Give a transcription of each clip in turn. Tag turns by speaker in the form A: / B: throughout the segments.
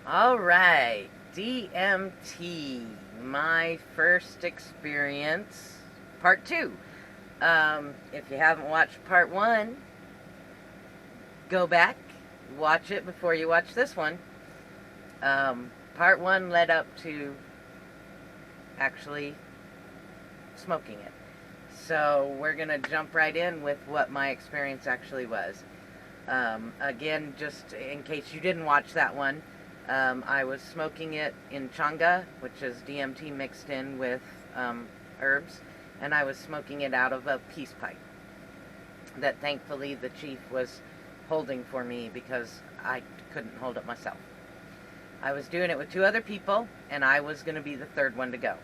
A: All right, DMT, my first experience, part two. If you haven't watched part one, go back, watch it before you watch this one. Part one led up to actually smoking it. So we're going to jump right in with what my experience actually was. Again, just in case you didn't watch that one, I was smoking it in Changa, which is DMT mixed in with herbs, and I was smoking it out of a peace pipe that thankfully the chief was holding for me because I couldn't hold it myself. I was doing it with two other people, and I was going to be the third one to go.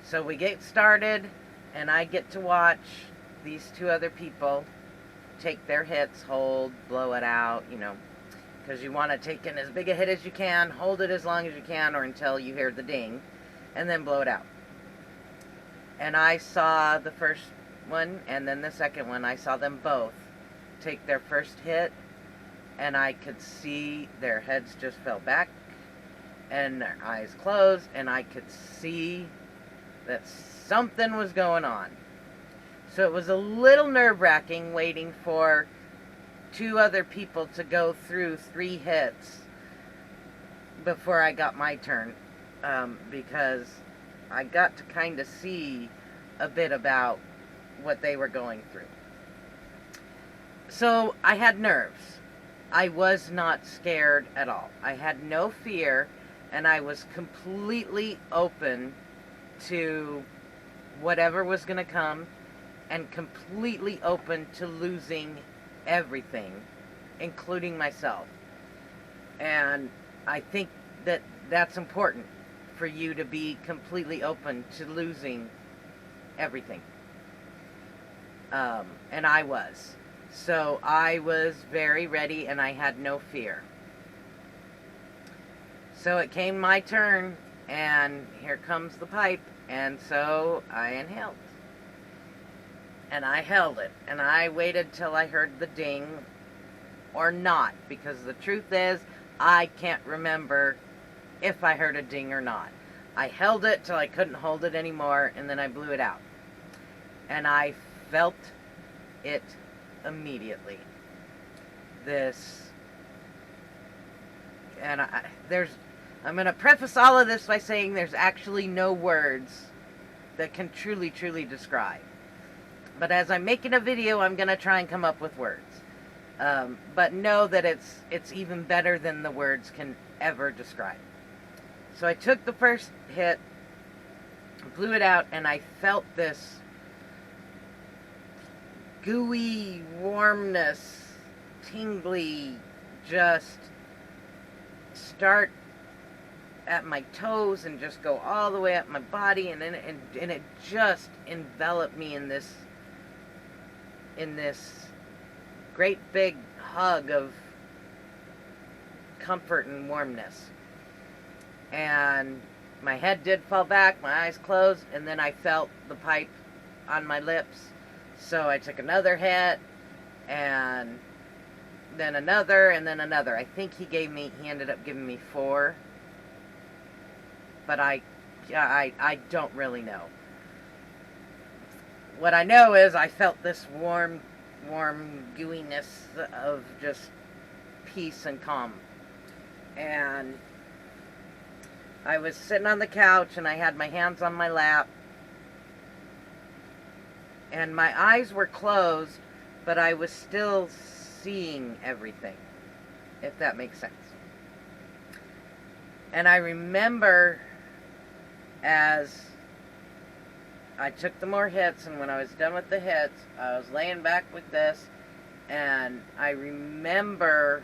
A: So we get started, and I get to watch these two other people take their hits, hold, blow it out, because you want to take in as big a hit as you can, hold it as long as you can, or until you hear the ding, and then blow it out. And I saw the first one, and then the second one. I saw them both take their first hit, and I could see their heads just fell back, and their eyes closed, and I could see that something was going on. So it was a little nerve-wracking waiting for two other people to go through 3 hits before I got my turn, because I got to kind of see a bit about what they were going through. So I had nerves. I was not scared at all. I had no fear, and I was completely open to whatever was going to come, and completely open to losing everything, including myself. And I think that that's important, for you to be completely open to losing everything. And I was. So I was very ready, and I had no fear. So it came my turn, and here comes the pipe, and so I inhaled. And I held it, and I waited till I heard the ding, or not, because the truth is, I can't remember if I heard a ding or not. I held it till I couldn't hold it anymore, and then I blew it out. And I felt it immediately. I'm going to preface all of this by saying there's actually no words that can truly, truly describe. But as I'm making a video, I'm going to try and come up with words. But know that it's even better than the words can ever describe. So I took the first hit, blew it out, and I felt this gooey warmness, tingly, just start at my toes and just go all the way up my body, and it just enveloped me in this great big hug of comfort and warmness. And my head did fall back, my eyes closed, and then I felt the pipe on my lips. So I took another hit, and then another, and then another. I think he ended up giving me 4. But I don't really know. What I know is I felt this warm gooiness of just peace and calm. And I was sitting on the couch, and I had my hands on my lap, and my eyes were closed, but I was still seeing everything, if that makes sense. And I remember as I took the more hits, and when I was done with the hits, I was laying back with this, and I remember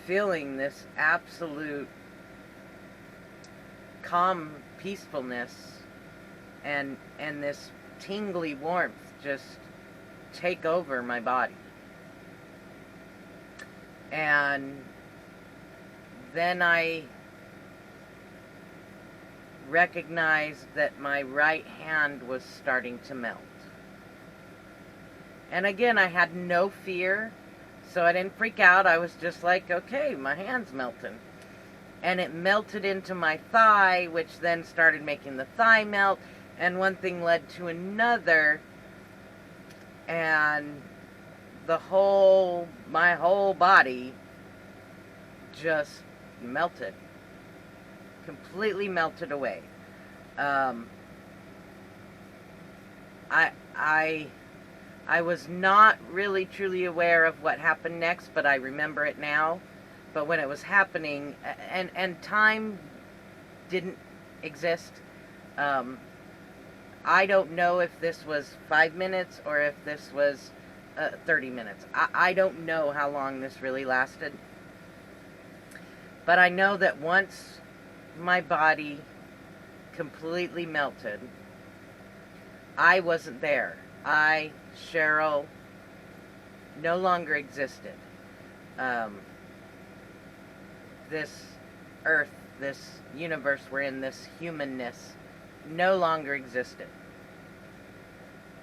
A: feeling this absolute calm peacefulness and this tingly warmth just take over my body. And then I recognized that my right hand was starting to melt. And again, I had no fear, so I didn't freak out. I was just like, okay, my hand's melting. and it melted into my thigh, which then started making the thigh melt, and one thing led to another, and my whole body just melted, completely melted away. I was not really truly aware of what happened next, but I remember it now. But when it was happening, and time didn't exist, I don't know if this was 5 minutes or if this was 30 minutes. I don't know how long this really lasted. But I know that once my body completely melted, I wasn't there. Cheryl, no longer existed. This earth, this universe we're in, this humanness, no longer existed.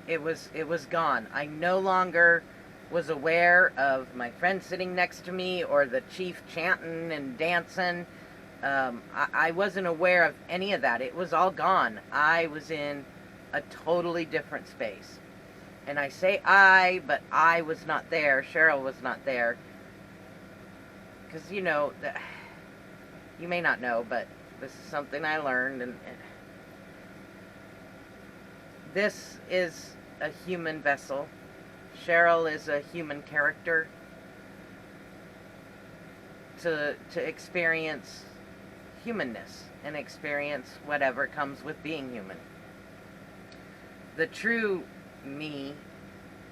A: It was gone. I no longer was aware of my friend sitting next to me or the chief chanting and dancing. I wasn't aware of any of that. It was all gone. I was in a totally different space. And I say but I was not there. Cheryl was not there. Because, you may not know, but this is something I learned. And this is a human vessel. Cheryl is a human character to experience humanness and experience whatever comes with being human. The true me,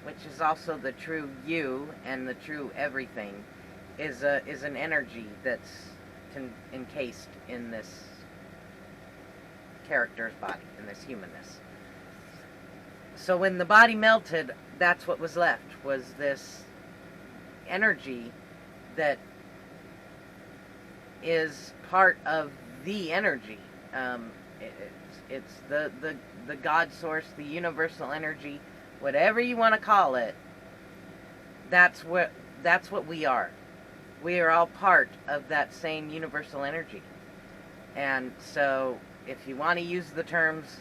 A: which is also the true you and the true everything, is an energy that's encased in this character's body, in this humanness. So when the body melted, that's what was left, was this energy that is part of the energy. It's the God source, the universal energy, whatever you want to call it. That's what we are. We are all part of that same universal energy. And so if you want to use the terms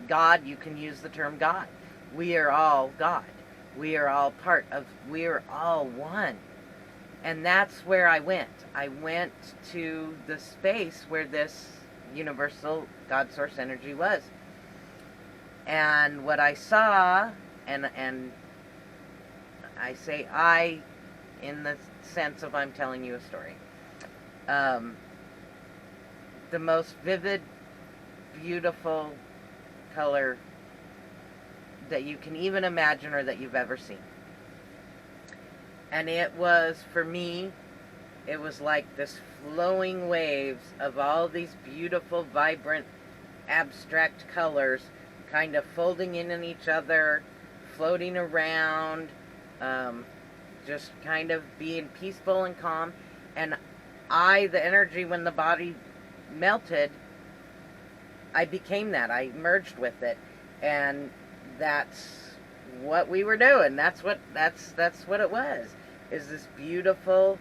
A: God, you can use the term God. We are all God. We are all we are all one. And that's where I went. I went to the space where this universal God source energy was. And what I saw, and I say I in the sense of I'm telling you a story. The most vivid, beautiful color that you can even imagine or that you've ever seen. And it was, for me, it was like this flowing waves of all these beautiful, vibrant, abstract colors kind of folding in on each other, floating around, just kind of being peaceful and calm. And the energy, when the body melted, I became that. I merged with it. And that's what we were doing. That's what it was. Is this beautiful,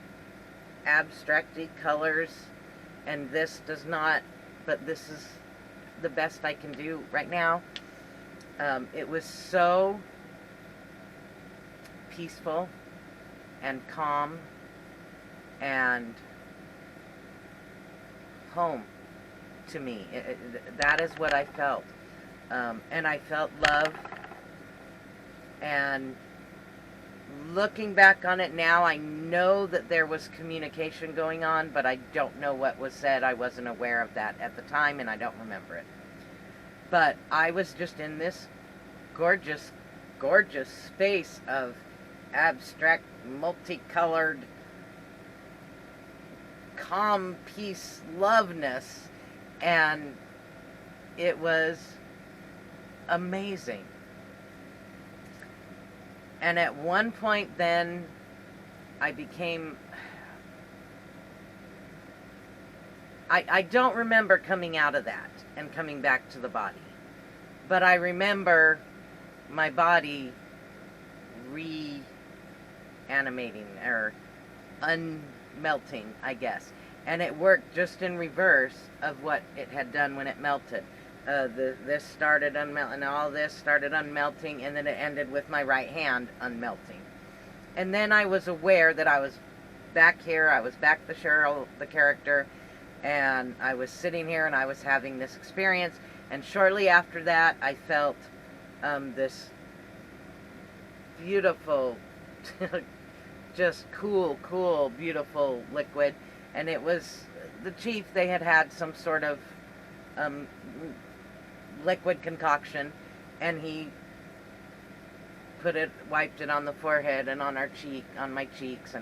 A: abstracty colors. And this does not, but this is the best I can do right now. It was so peaceful and calm and home to me. That is what I felt. And I felt love. And looking back on it now, I know that there was communication going on, but I don't know what was said. I wasn't aware of that at the time, and I don't remember it. But I was just in this gorgeous, gorgeous space of abstract, multicolored, calm, peace, loveness, and it was amazing. And at one point then, I became... I don't remember coming out of that and coming back to the body. But I remember my body reanimating or unmelting, I guess. and it worked just in reverse of what it had done when it melted. This started unmelting, all this started unmelting, and then it ended with my right hand unmelting. And then I was aware that I was back here, I was back the Cheryl, the character, and I was sitting here and I was having this experience, and shortly after that I felt this beautiful, just cool, beautiful liquid, and it was the chief. They had some sort of liquid concoction, and he wiped it on the forehead and on my cheeks,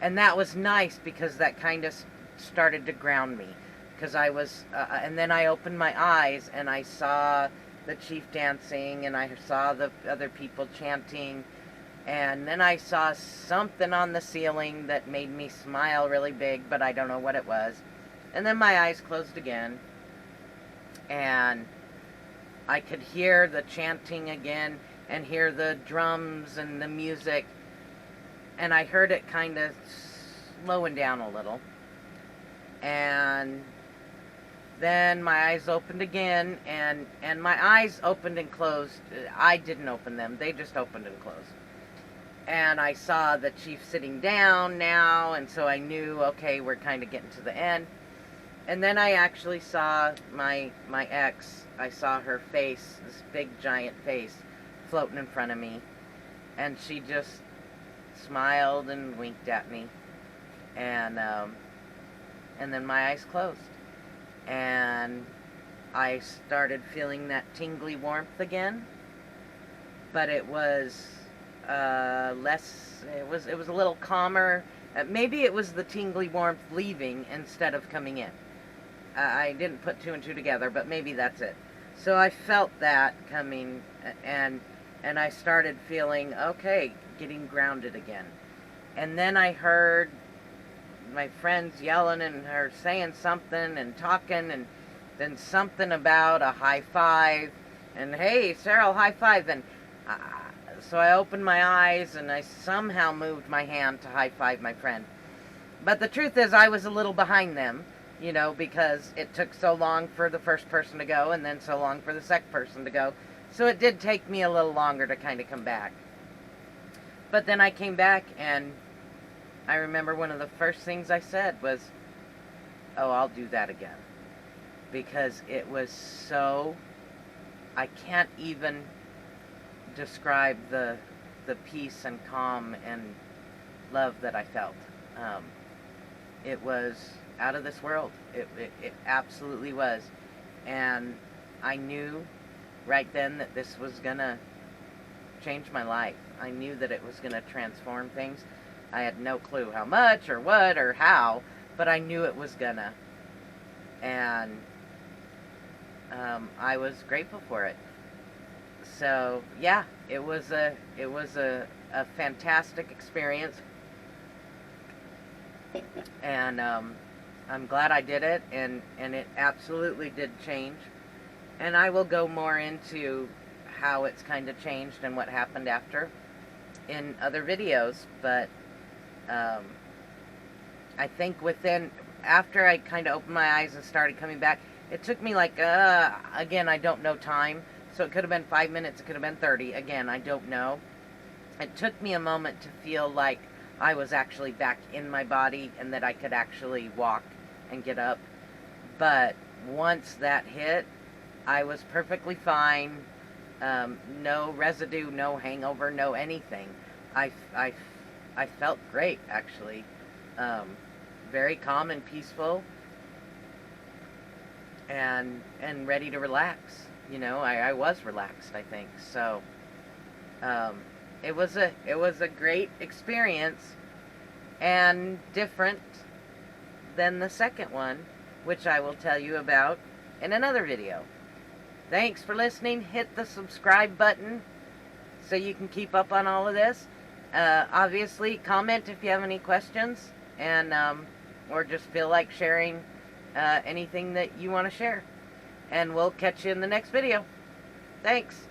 A: and that was nice because that kind of started to ground me, because I was, and then I opened my eyes and I saw the chief dancing, and I saw the other people chanting, and then I saw something on the ceiling that made me smile really big, but I don't know what it was. And then my eyes closed again, and I could hear the chanting again, and hear the drums and the music, and I heard it kind of slowing down a little. And then my eyes opened again, and my eyes opened and closed. I didn't open them, they just opened and closed. And I saw the chief sitting down now, and so I knew, okay, we're kind of getting to the end. And then I actually saw my ex. I saw her face, this big giant face, floating in front of me, and she just smiled and winked at me, and then my eyes closed, and I started feeling that tingly warmth again, but it was less. It was a little calmer. Maybe it was the tingly warmth leaving instead of coming in. I didn't put two and two together, but maybe that's it. So I felt that coming, and I started feeling, okay, getting grounded again. And then I heard my friends yelling and her saying something and talking, and then something about a high five, and hey, Cheryl, high five. And so I opened my eyes and I somehow moved my hand to high five my friend. But the truth is, I was a little behind them, you know, because it took so long for the first person to go and then so long for the second person to go. So it did take me a little longer to kind of come back. But then I came back, and I remember one of the first things I said was, oh, I'll do that again. Because it was so, I can't even describe the peace and calm and love that I felt. It was out of this world. It absolutely was. And I knew right then that this was gonna change my life. I knew that it was gonna transform things. I had no clue how much or what or how, but I knew it was gonna. And I was grateful for it. So yeah, it was a fantastic experience, and I'm glad I did it, and it absolutely did change. And I will go more into how it's kind of changed and what happened after in other videos, but I think after I kind of opened my eyes and started coming back, it took me like, again, I don't know time, so it could have been 5 minutes, it could have been 30, again, I don't know. It took me a moment to feel like I was actually back in my body and that I could actually walk and get up, but once that hit, I was perfectly fine. No residue, no hangover, no anything. I felt great, actually. Very calm and peaceful, and ready to relax. You know, I was relaxed, I think. So it was a great experience, and different than the second one, which I will tell you about in another video. Thanks for listening. Hit the subscribe button so you can keep up on all of this. Obviously, comment if you have any questions, and or just feel like sharing anything that you want to share. And we'll catch you in the next video. Thanks.